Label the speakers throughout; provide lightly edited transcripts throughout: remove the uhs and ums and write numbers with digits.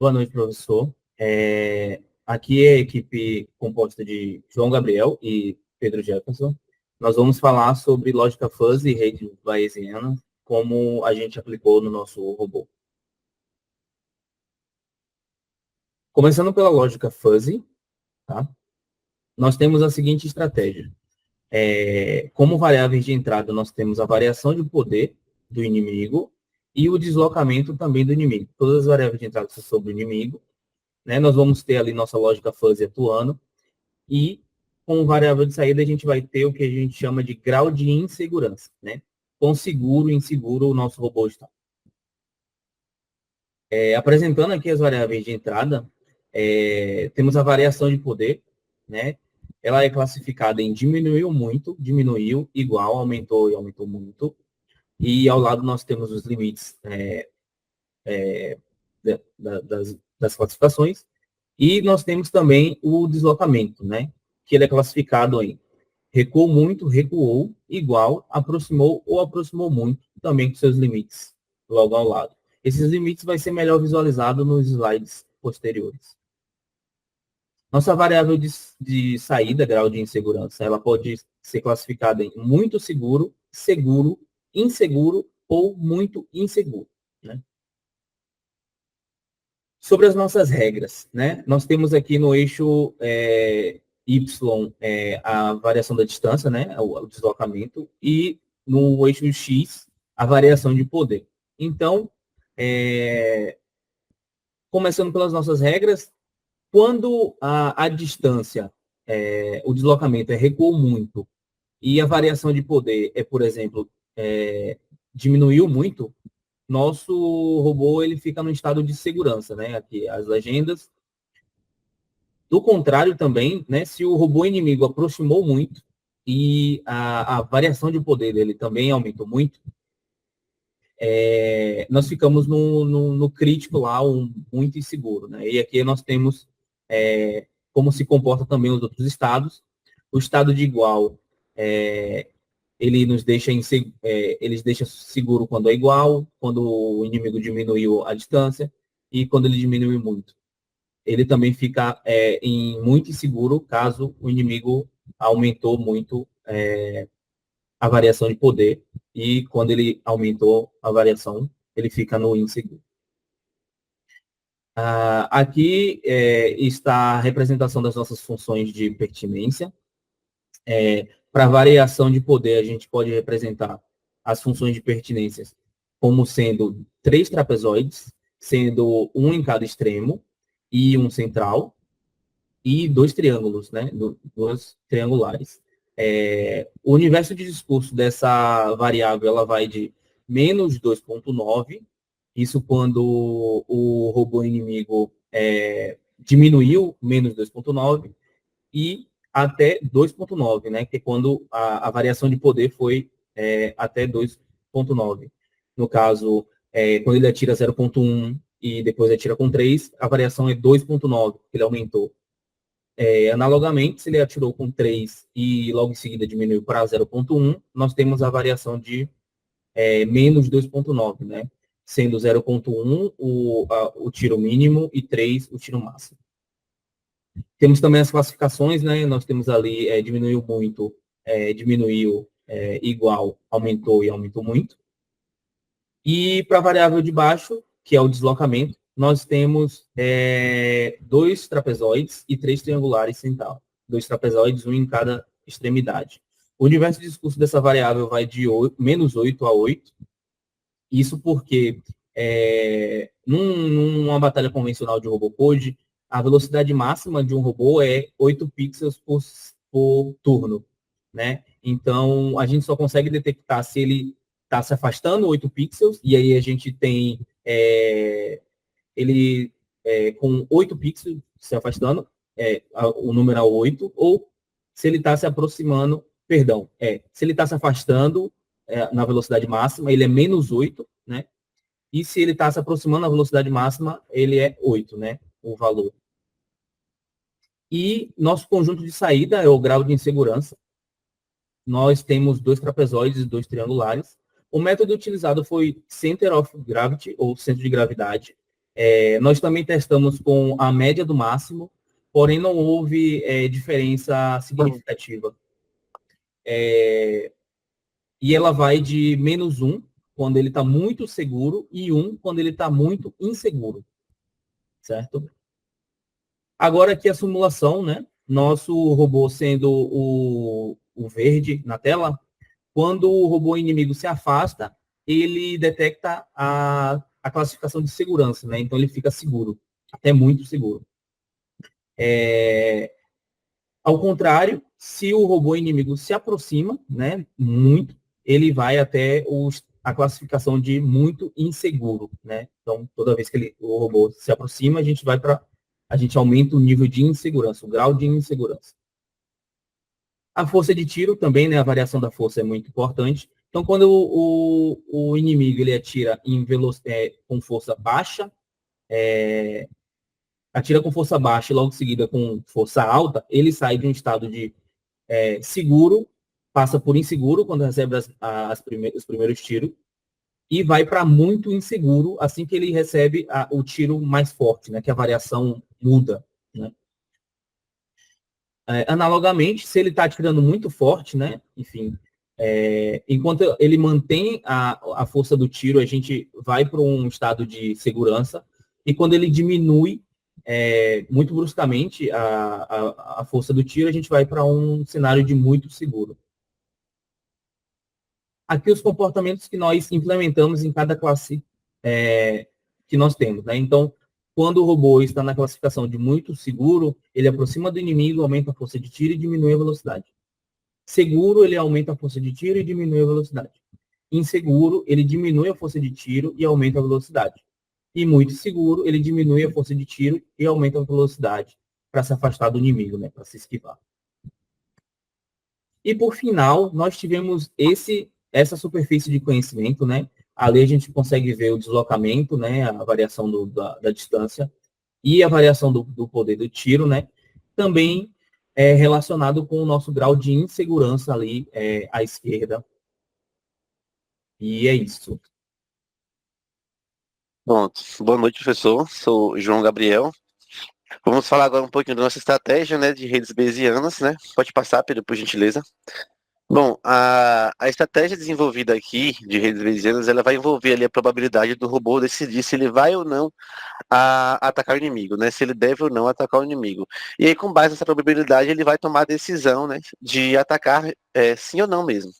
Speaker 1: Boa noite, professor. Aqui é a equipe composta de João Gabriel e Pedro Jefferson. Nós vamos falar sobre lógica fuzzy e rede bayesiana, como a gente aplicou no nosso robô. Começando pela lógica fuzzy, tá? Nós temos a seguinte estratégia. Como variáveis de entrada, nós temos a variação de poder do inimigo e o deslocamento também do inimigo. Todas as variáveis de entrada são sobre o inimigo, né? Nós vamos ter ali nossa lógica fuzzy atuando. E como variável de saída, a gente vai ter o que a gente chama de grau de insegurança, né? Quão seguro, inseguro o nosso robô está. Apresentando aqui as variáveis de entrada, temos a variação de poder, né? Ela é classificada em diminuiu muito, diminuiu, igual, aumentou e aumentou muito. E ao lado nós temos os limites das classificações. E nós temos também o deslocamento, né? Que ele é classificado em recuou muito, recuou, igual, aproximou ou aproximou muito, também com seus limites, logo ao lado. Esses limites vai ser melhor visualizado nos slides posteriores. Nossa variável de saída, grau de insegurança, ela pode ser classificada em muito seguro, seguro, inseguro ou muito inseguro, né? Sobre as nossas regras, né? Nós temos aqui no eixo Y a variação da distância, né? O deslocamento, e no eixo X a variação de poder. Então, começando pelas nossas regras, quando a distância, o deslocamento recuou muito e a variação de poder por exemplo, diminuiu muito, nosso robô ele fica no estado de segurança, né? Aqui as legendas. Do contrário também, né, se o robô inimigo aproximou muito e a variação de poder dele também aumentou muito, nós ficamos no crítico lá, muito inseguro. Né? E aqui nós temos como se comporta também os outros estados. O estado de igual, ele nos deixa ele deixa seguro quando é igual, quando o inimigo diminuiu a distância e quando ele diminuiu muito. Ele também fica muito inseguro caso o inimigo aumentou muito a variação de poder, e quando ele aumentou a variação, ele fica no inseguro. Aqui está a representação das nossas funções de pertinência. Para variação de poder, a gente pode representar as funções de pertinência como sendo 3 trapezoides, sendo um em cada extremo e um central, e 2 triângulos, né? 2 triangulares. O universo de discurso dessa variável ela vai de menos 2,9, isso quando o robô inimigo diminuiu menos 2,9, e até 2,9, né? Que é quando a variação de poder foi até 2,9. No caso, quando ele atira 0,1 e depois atira com 3, a variação é 2,9, porque ele aumentou. Analogamente, se ele atirou com 3 e logo em seguida diminuiu para 0,1, nós temos a variação de menos 2,9, né? Sendo 0,1 o tiro mínimo e 3 o tiro máximo. Temos também as classificações, né? Nós temos ali diminuiu muito, diminuiu igual, aumentou e aumentou muito. E para a variável de baixo, que é o deslocamento, nós temos 2 trapezoides e 3 triangulares central. 2 trapezoides, um em cada extremidade. O universo de discurso dessa variável vai de menos 8 a 8. Isso porque, numa batalha convencional de robô code, a velocidade máxima de um robô é 8 pixels por turno. Né? Então, a gente só consegue detectar se ele está se afastando 8 pixels, e aí a gente tem ele com 8 pixels se afastando, o número 8, ou se ele está se aproximando, perdão, se ele está se afastando na velocidade máxima, ele é menos 8, né? E se ele está se aproximando na velocidade máxima, ele é 8, né? O valor. E nosso conjunto de saída é o grau de insegurança. Nós temos 2 trapezoides e 2 triangulares. O método utilizado foi Center of Gravity, ou centro de gravidade. Nós também testamos com a média do máximo, porém não houve diferença significativa. E ela vai de -1, quando ele está muito seguro, e 1, quando ele está muito inseguro. Certo? Agora aqui a simulação, né? Nosso robô sendo o verde na tela, quando o robô inimigo se afasta, ele detecta a classificação de segurança, né? Então ele fica seguro, até muito seguro. Ao contrário, se o robô inimigo se aproxima, né, muito, ele vai até a classificação de muito inseguro, né? Então, toda vez que o robô se aproxima, a gente aumenta o nível de insegurança, o grau de insegurança. A força de tiro também, né? A variação da força é muito importante. Então, quando o inimigo ele atira com força baixa, atira com força baixa e logo em seguida com força alta, ele sai de um estado de seguro, passa por inseguro quando recebe os primeiros tiros, e vai para muito inseguro assim que ele recebe o tiro mais forte, né? Que a variação muda, né? Analogamente, se ele está atirando muito forte, né? Enfim, enquanto ele mantém a força do tiro, a gente vai para um estado de segurança, e quando ele diminui muito bruscamente a força do tiro, a gente vai para um cenário de muito seguro. Aqui os comportamentos que nós implementamos em cada classe que nós temos, né? Então, quando o robô está na classificação de muito seguro, ele aproxima do inimigo, aumenta a força de tiro e diminui a velocidade. Seguro, ele aumenta a força de tiro e diminui a velocidade. Inseguro, ele diminui a força de tiro e aumenta a velocidade. E muito seguro, ele diminui a força de tiro e aumenta a velocidade para se afastar do inimigo, né? Para se esquivar. E por final, nós tivemos essa superfície de conhecimento, né? Ali a gente consegue ver o deslocamento, né? A variação da distância e a variação do poder do tiro, né? Também relacionado com o nosso grau de insegurança ali à esquerda. E é isso.
Speaker 2: Bom, boa noite, professor. Sou João Gabriel. Vamos falar agora um pouquinho da nossa estratégia, né, de redes bayesianas, né? Pode passar, Pedro, por gentileza. Bom, a estratégia desenvolvida aqui de redes bayesianas, ela vai envolver ali a probabilidade do robô decidir se ele vai ou não atacar o inimigo, né? Se ele deve ou não atacar o inimigo. E aí, com base nessa probabilidade, ele vai tomar a decisão, né, de atacar sim ou não mesmo.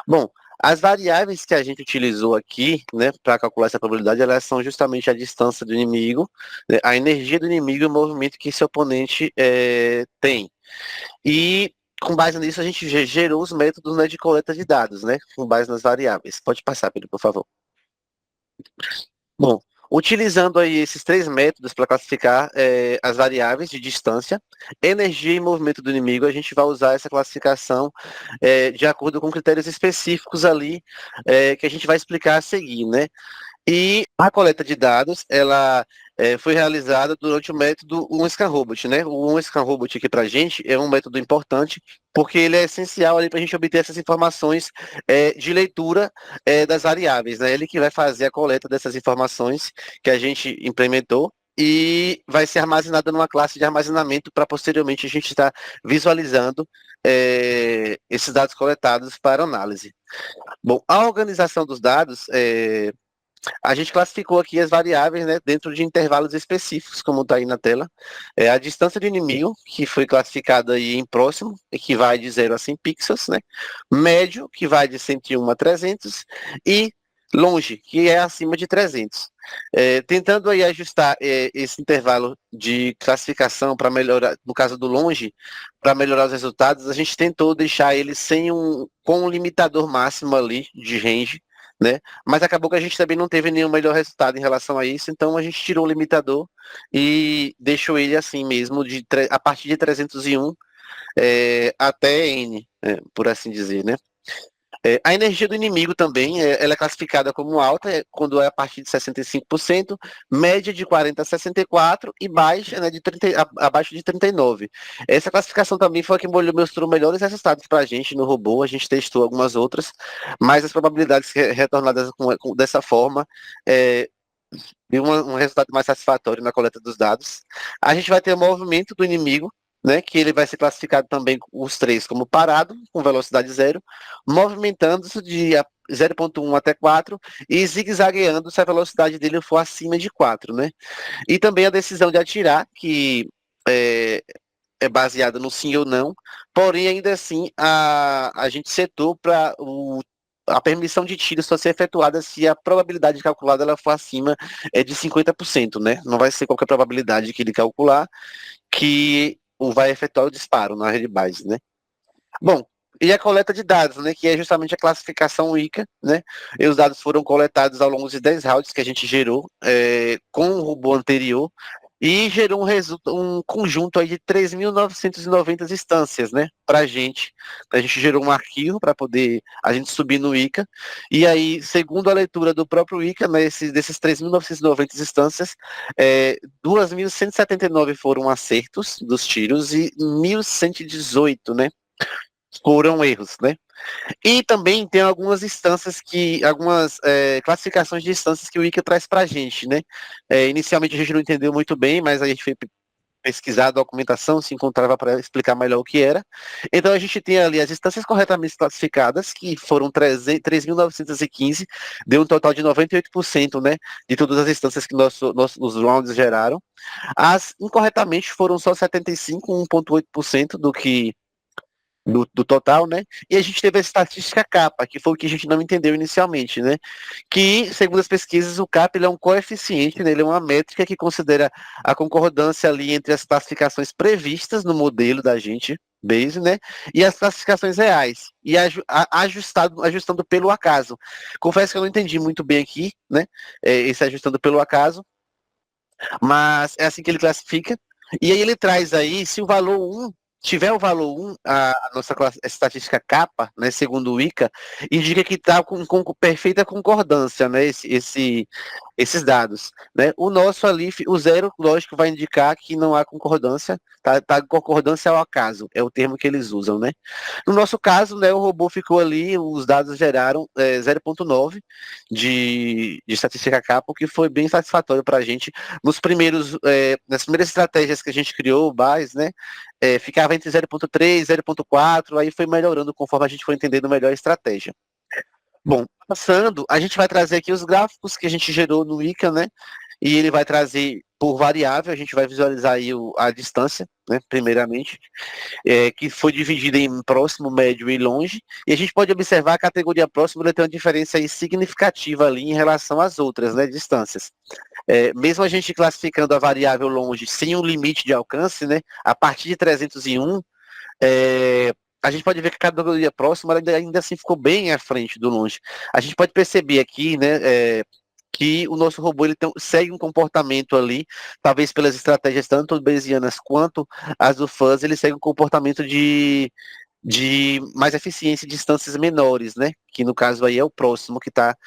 Speaker 2: Bom, as variáveis que a gente utilizou aqui, né, para calcular essa probabilidade, elas são justamente a distância do inimigo, né, a energia do inimigo e o movimento que esse oponente tem. E com base nisso, a gente gerou os métodos, né, de coleta de dados, né, com base nas variáveis. Pode passar, Pedro, por favor. Bom, utilizando aí esses três métodos para classificar as variáveis de distância, energia e movimento do inimigo, a gente vai usar essa classificação de acordo com critérios específicos ali que a gente vai explicar a seguir, né? E a coleta de dados, ela foi realizada durante o método OneScan Robot, né? O OneScan Robot aqui para a gente é um método importante, porque ele é essencial ali para a gente obter essas informações de leitura das variáveis, né? Ele que vai fazer a coleta dessas informações que a gente implementou e vai ser armazenada numa classe de armazenamento para posteriormente a gente estar visualizando esses dados coletados para análise. Bom, a organização dos dados a gente classificou aqui as variáveis, né, dentro de intervalos específicos, como está aí na tela. A distância do inimigo, que foi classificada aí em próximo, e que vai de 0 a 100 pixels, né? Médio, que vai de 101 a 300, e longe, que é acima de 300. Tentando aí ajustar esse intervalo de classificação para melhorar, no caso do longe, para melhorar os resultados, a gente tentou deixar ele com um limitador máximo ali de range, né? Mas acabou que a gente também não teve nenhum melhor resultado em relação a isso, então a gente tirou o limitador e deixou ele assim mesmo, a partir de 301 até N, por assim dizer, né? A energia do inimigo também, ela é classificada como alta quando é a partir de 65%, média de 40 a 64% e baixa, né, abaixo de 39%. Essa classificação também foi a que mostrou melhores resultados para a gente no robô, a gente testou algumas outras, mas as probabilidades retornadas dessa forma e um resultado mais satisfatório na coleta dos dados. A gente vai ter o movimento do inimigo, né, que ele vai ser classificado também, os três, como parado, com velocidade zero, movimentando-se de 0,1 até 4 e zigue-zagueando se a velocidade dele for acima de 4, né? E também a decisão de atirar, que é baseada no sim ou não, porém, ainda assim, a gente setou para a permissão de tiro só ser efetuada se a probabilidade calculada ela for acima de 50%, né? Não vai ser qualquer probabilidade que ele calcular que vai efetuar o disparo na rede base, né? Bom, e a coleta de dados, né, que é justamente a classificação ICA, né? E os dados foram coletados ao longo de 10 rounds que a gente gerou com o robô anterior e gerou um conjunto aí de 3.990 instâncias, né, pra gente. A gente gerou um arquivo para poder a gente subir no ICA, e aí, segundo a leitura do próprio ICA, né, desses 3.990 instâncias, 2.179 foram acertos dos tiros e 1.118, né, foram erros, né? E também tem algumas instâncias algumas classificações de instâncias que o ICA traz para a gente, né? Inicialmente a gente não entendeu muito bem, mas a gente foi pesquisar a documentação, se encontrava para explicar melhor o que era. Então a gente tem ali as instâncias corretamente classificadas, que foram 3.915, deu um total de 98%, né, de todas as instâncias que os rounds geraram. As incorretamente foram só 75, 1,8% do total, né? E a gente teve a estatística capa, que foi o que a gente não entendeu inicialmente, né? Que, segundo as pesquisas, o CAP ele é um coeficiente, né? Ele é uma métrica que considera a concordância ali entre as classificações previstas no modelo da gente, base, né? E as classificações reais, e ajustando pelo acaso. Confesso que eu não entendi muito bem aqui, né? Esse ajustando pelo acaso, mas é assim que ele classifica. E aí ele traz aí, se o valor 1 tiver o valor 1, a nossa estatística capa, né, segundo o ICA, indica que está com perfeita concordância, né, esses dados. Né? O nosso ali, o zero, lógico, vai indicar que não há concordância, tá concordância ao acaso, é o termo que eles usam, né? No nosso caso, né, o robô ficou ali, os dados geraram 0,9 de estatística capa, o que foi bem satisfatório para a gente. Nas primeiras estratégias que a gente criou, o BAS, né, ficava entre 0,3 e 0,4, aí foi melhorando conforme a gente foi entendendo melhor a estratégia. Bom, passando, a gente vai trazer aqui os gráficos que a gente gerou no ICA, né? E ele vai trazer por variável, a gente vai visualizar aí a distância, né, primeiramente, que foi dividida em próximo, médio e longe, e a gente pode observar a categoria próximo tem uma diferença aí significativa ali em relação às outras, né, distâncias. Mesmo a gente classificando a variável longe sem um limite de alcance, né, a partir de 301, a gente pode ver que a categoria próxima ainda assim ficou bem à frente do longe. A gente pode perceber aqui, né, que o nosso robô ele segue um comportamento ali, talvez pelas estratégias tanto bayesianas quanto as do fuzz, ele segue um comportamento de mais eficiência em distâncias menores, né? Que no caso aí é o próximo que está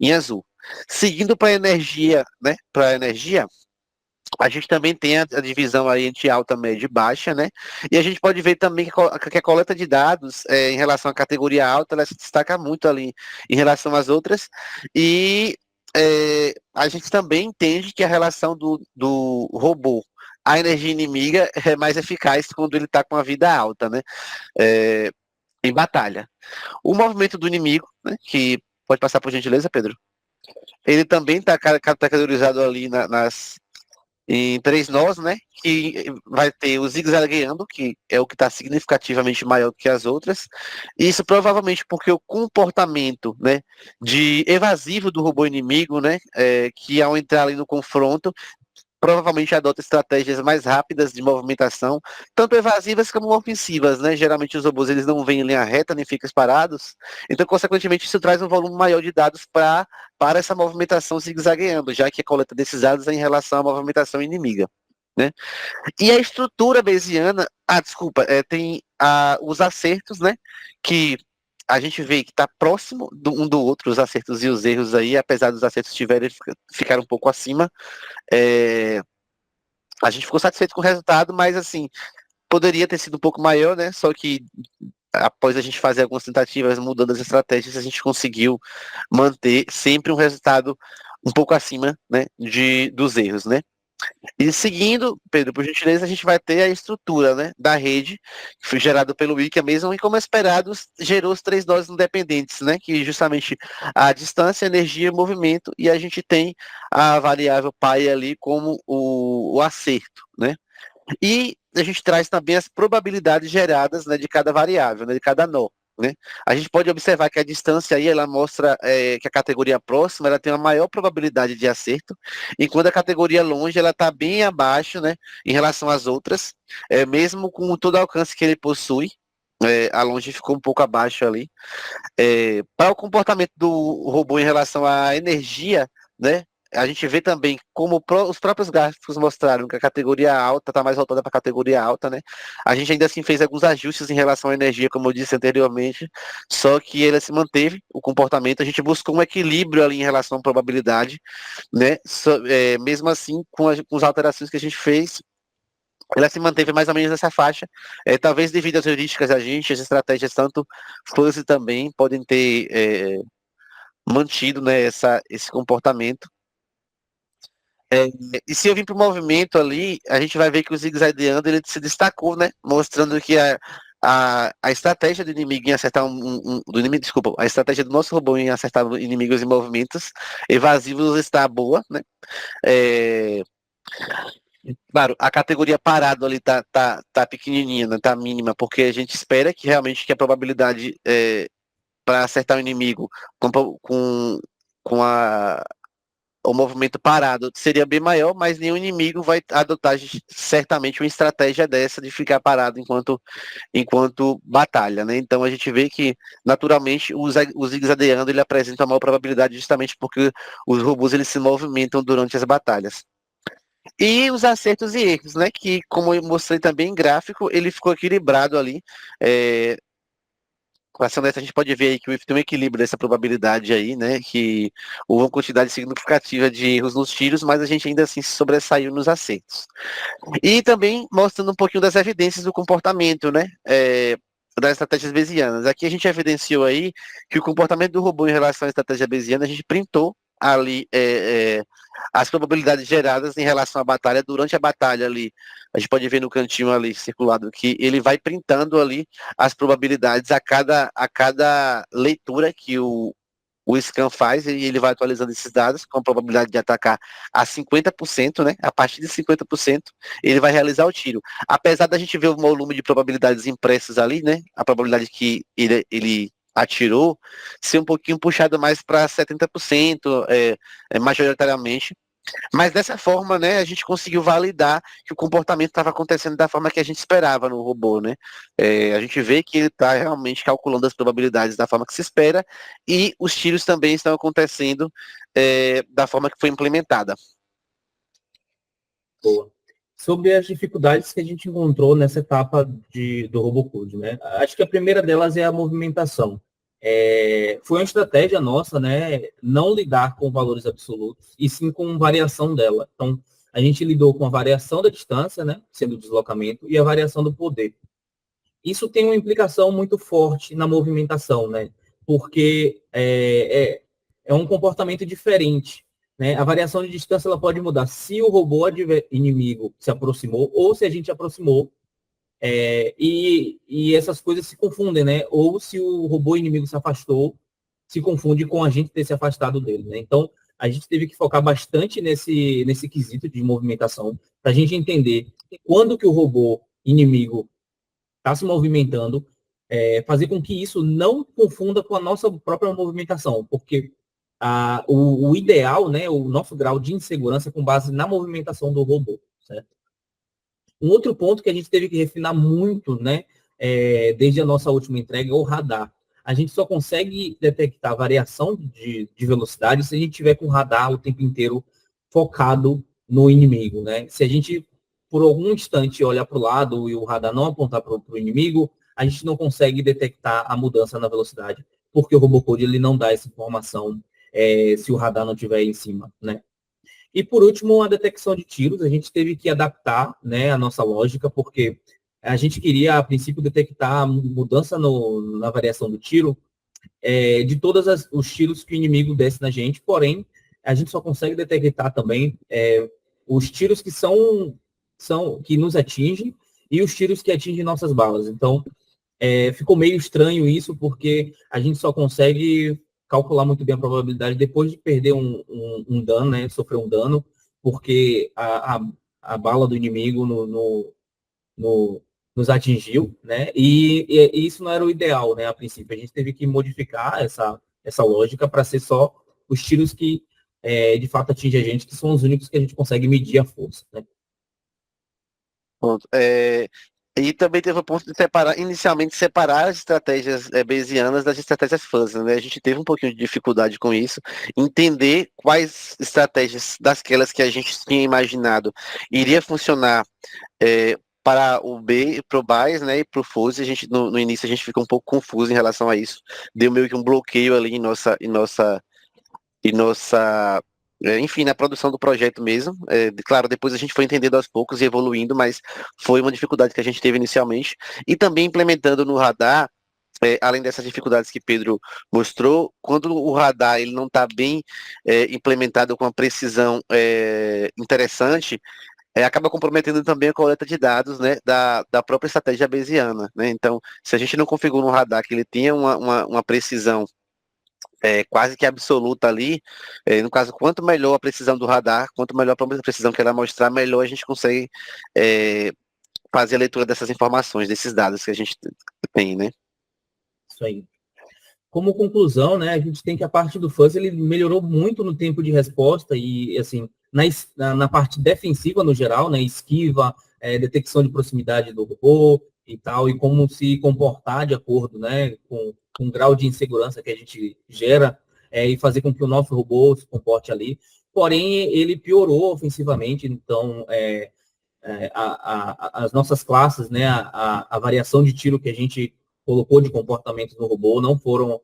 Speaker 2: em azul. Seguindo para energia, né? Para energia, a gente também tem a divisão aí entre alta, média e baixa, né? E a gente pode ver também que a coleta de dados em relação à categoria alta, ela se destaca muito ali em relação às outras. E a gente também entende que a relação do robô à energia inimiga é mais eficaz quando ele está com a vida alta, né? Em batalha. O movimento do inimigo, né? Que pode passar por gentileza, Pedro? Ele também está categorizado ali em três nós, né? Que vai ter o zigue-zagueando, que é o que está significativamente maior do que as outras. Isso provavelmente porque o comportamento, né, de evasivo do robô inimigo, né, que ao entrar ali no confronto, provavelmente adota estratégias mais rápidas de movimentação, tanto evasivas como ofensivas, né? Geralmente os robôs eles não vêm em linha reta nem ficam parados, então consequentemente isso traz um volume maior de dados para essa movimentação zigue-zagueando, já que a coleta desses dados é em relação à movimentação inimiga, né? E a estrutura bayesiana, desculpa, tem os acertos, né? Que a gente vê que está próximo um do outro, os acertos e os erros aí, apesar dos acertos ficar um pouco acima. A gente ficou satisfeito com o resultado, mas assim, poderia ter sido um pouco maior, né? Só que após a gente fazer algumas tentativas mudando as estratégias, a gente conseguiu manter sempre um resultado um pouco acima, né, dos erros, né? E seguindo, Pedro, por gentileza, a gente vai ter a estrutura, né, da rede, que foi gerada pelo Wiki mesmo, e como esperado, gerou os 3 nós independentes, né, que justamente a distância, energia e movimento, e a gente tem a variável pi ali como o acerto, né? E a gente traz também as probabilidades geradas, né, de cada variável, né, de cada nó. Né? A gente pode observar que a distância aí ela mostra que a categoria próxima ela tem uma maior probabilidade de acerto, enquanto a categoria longe ela está bem abaixo, né, em relação às outras, mesmo com todo o alcance que ele possui. A longe ficou um pouco abaixo ali. Para o comportamento do robô em relação à energia, né, a gente vê também como os próprios gráficos mostraram que a categoria alta está mais voltada para a categoria alta, né? A gente ainda assim fez alguns ajustes em relação à energia, como eu disse anteriormente, só que ele se manteve o comportamento. A gente buscou um equilíbrio ali em relação à probabilidade, né? Mesmo assim, com as alterações que a gente fez, ela se manteve mais ou menos nessa faixa, talvez devido às heurísticas da gente, as estratégias tanto fuzzy também podem ter mantido, né, esse comportamento. E se eu vir para o movimento ali, a gente vai ver que o zigue-zagueando ele se destacou, né? Mostrando que a estratégia do inimigo em acertar do inimigo, desculpa, a estratégia do nosso robô em acertar inimigos em movimentos evasivos está boa, né? Claro, a categoria parado ali tá pequenininha, né? Tá mínima, porque a gente espera que realmente que a probabilidade para acertar o inimigo com o movimento parado seria bem maior, mas nenhum inimigo vai adotar certamente uma estratégia dessa de ficar parado enquanto batalha, né? Então a gente vê que naturalmente o zigue-zagueando ele apresenta a maior probabilidade justamente porque os robôs eles se movimentam durante as batalhas. E os acertos e erros, né? Que como eu mostrei também em gráfico, ele ficou equilibrado ali. Com a ação dessa, a gente pode ver aí que tem um equilíbrio dessa probabilidade aí, né? Que houve uma quantidade significativa de erros nos tiros, mas a gente ainda assim se sobressaiu nos acertos. E também mostrando um pouquinho das evidências do comportamento, né? Das estratégias bayesianas. Aqui a gente evidenciou aí que o comportamento do robô em relação à estratégia bayesiana, a gente printou ali as probabilidades geradas em relação à batalha. Durante a batalha ali, a gente pode ver no cantinho ali circulado que ele vai printando ali as probabilidades a cada leitura que o scan faz, e ele vai atualizando esses dados com a probabilidade de atacar a 50%, né? A partir de 50%, ele vai realizar o tiro. Apesar da gente ver o volume de probabilidades impressas ali, né? A probabilidade que ele atirou ser um pouquinho puxado mais para 70%, majoritariamente. Mas dessa forma, né, a gente conseguiu validar que o comportamento estava acontecendo da forma que a gente esperava no robô, né? A gente vê que ele está realmente calculando as probabilidades da forma que se espera e os tiros também estão acontecendo da forma que foi implementada.
Speaker 1: Boa. Sobre as dificuldades que a gente encontrou nessa etapa do RoboCode, né? Acho que a primeira delas é a movimentação. Foi uma estratégia nossa, né, não lidar com valores absolutos, e sim com variação dela. Então, a gente lidou com a variação da distância, né, sendo o deslocamento, e a variação do poder. Isso tem uma implicação muito forte na movimentação, né, porque é um comportamento diferente. Né? A variação de distância ela pode mudar se o robô inimigo se aproximou ou se a gente aproximou. E essas coisas se confundem, né? Ou se o robô inimigo se afastou, se confunde com a gente ter se afastado dele, né? Então, a gente teve que focar bastante nesse quesito de movimentação, para a gente entender quando que o robô inimigo está se movimentando, fazer com que isso não confunda com a nossa própria movimentação, porque o ideal, né, o nosso grau de insegurança é com base na movimentação do robô, certo? Um outro ponto que a gente teve que refinar muito, né, desde a nossa última entrega, é o radar. A gente só consegue detectar variação de velocidade se a gente tiver com o radar o tempo inteiro focado no inimigo, né? Se a gente, por algum instante, olhar para o lado e o radar não apontar para o inimigo, a gente não consegue detectar a mudança na velocidade, porque o Robocode ele não dá essa informação se o radar não estiver em cima, né? E por último, a detecção de tiros, a gente teve que adaptar, né, a nossa lógica, porque a gente queria, a princípio, detectar mudança na variação do tiro de todos os tiros que o inimigo desse na gente, porém, a gente só consegue detectar também os tiros que nos atingem e os tiros que atingem nossas balas. Então, ficou meio estranho isso, porque a gente só consegue calcular muito bem a probabilidade depois de perder um dano, né, sofrer um dano, porque a bala do inimigo nos atingiu, né, e isso não era o ideal, né, a princípio. A gente teve que modificar essa lógica para ser só os tiros que de fato atingem a gente, que são os únicos que a gente consegue medir a força, né.
Speaker 2: Ponto. E também teve o ponto de inicialmente separar as estratégias bayesianas das estratégias fuzzy, né? A gente teve um pouquinho de dificuldade com isso, entender quais estratégias dasquelas que a gente tinha imaginado iria funcionar para o B, para o BAES, né, e para o fuzzy. A gente no início a gente ficou um pouco confuso em relação a isso, deu meio que um bloqueio ali em nossa enfim, na produção do projeto mesmo. Claro, depois a gente foi entendendo aos poucos e evoluindo, mas foi uma dificuldade que a gente teve inicialmente. E também implementando no radar, além dessas dificuldades que Pedro mostrou, quando o radar ele não está bem implementado com uma precisão interessante, acaba comprometendo também a coleta de dados, né, da própria estratégia bayesiana, né? Então, se a gente não configura um radar que ele tenha uma precisão quase que absoluta ali. No caso, quanto melhor a precisão do radar, quanto melhor a precisão que ela mostrar, melhor a gente consegue fazer a leitura dessas informações, desses dados que a gente tem, né?
Speaker 1: Isso aí. Como conclusão, né, a gente tem que a parte do fuzz ele melhorou muito no tempo de resposta e, assim, na parte defensiva no geral, né, esquiva, detecção de proximidade do robô e tal, e como se comportar de acordo, né, com o grau de insegurança que a gente gera e fazer com que o nosso robô se comporte ali. Porém, ele piorou ofensivamente, então, as nossas classes, né, a variação de tiro que a gente colocou de comportamento no robô não foram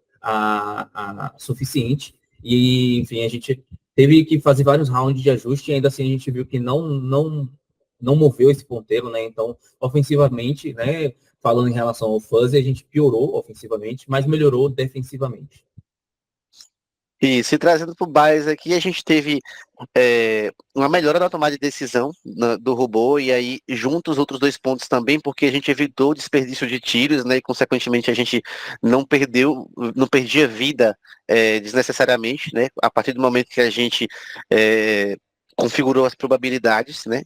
Speaker 1: suficiente. E, enfim, a gente teve que fazer vários rounds de ajuste e ainda assim a gente viu que não moveu esse ponteiro, né? Então, ofensivamente, né, falando em relação ao fuzzy, a gente piorou ofensivamente, mas melhorou defensivamente.
Speaker 2: E se trazendo para o BAES aqui, a gente teve uma melhora na tomada de decisão do robô, e aí junto os outros dois pontos também, porque a gente evitou o desperdício de tiros, né, e consequentemente a gente não perdia vida desnecessariamente, né, a partir do momento que a gente configurou as probabilidades, né,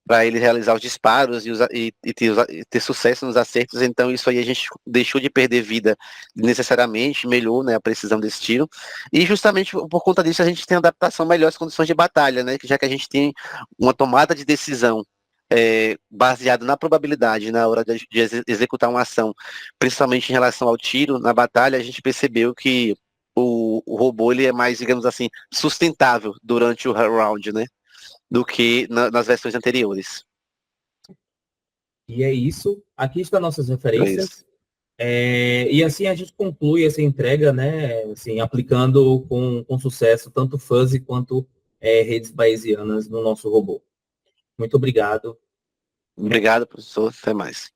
Speaker 2: para ele realizar os disparos e ter sucesso nos acertos. Então isso aí a gente deixou de perder vida necessariamente, melhorou, né, a precisão desse tiro, e justamente por conta disso a gente tem adaptação melhor às condições de batalha, né, já que a gente tem uma tomada de decisão baseado na probabilidade na hora de executar uma ação, principalmente em relação ao tiro na batalha. A gente percebeu que o robô ele é mais, digamos assim, sustentável durante o round, né, do que nas versões anteriores.
Speaker 1: E é isso. Aqui estão nossas
Speaker 2: É isso.
Speaker 1: referências. E assim a gente conclui essa entrega, né, assim, aplicando com sucesso tanto fuzzy quanto redes bayesianas no nosso robô. Muito obrigado.
Speaker 2: Obrigado, professor. Até mais.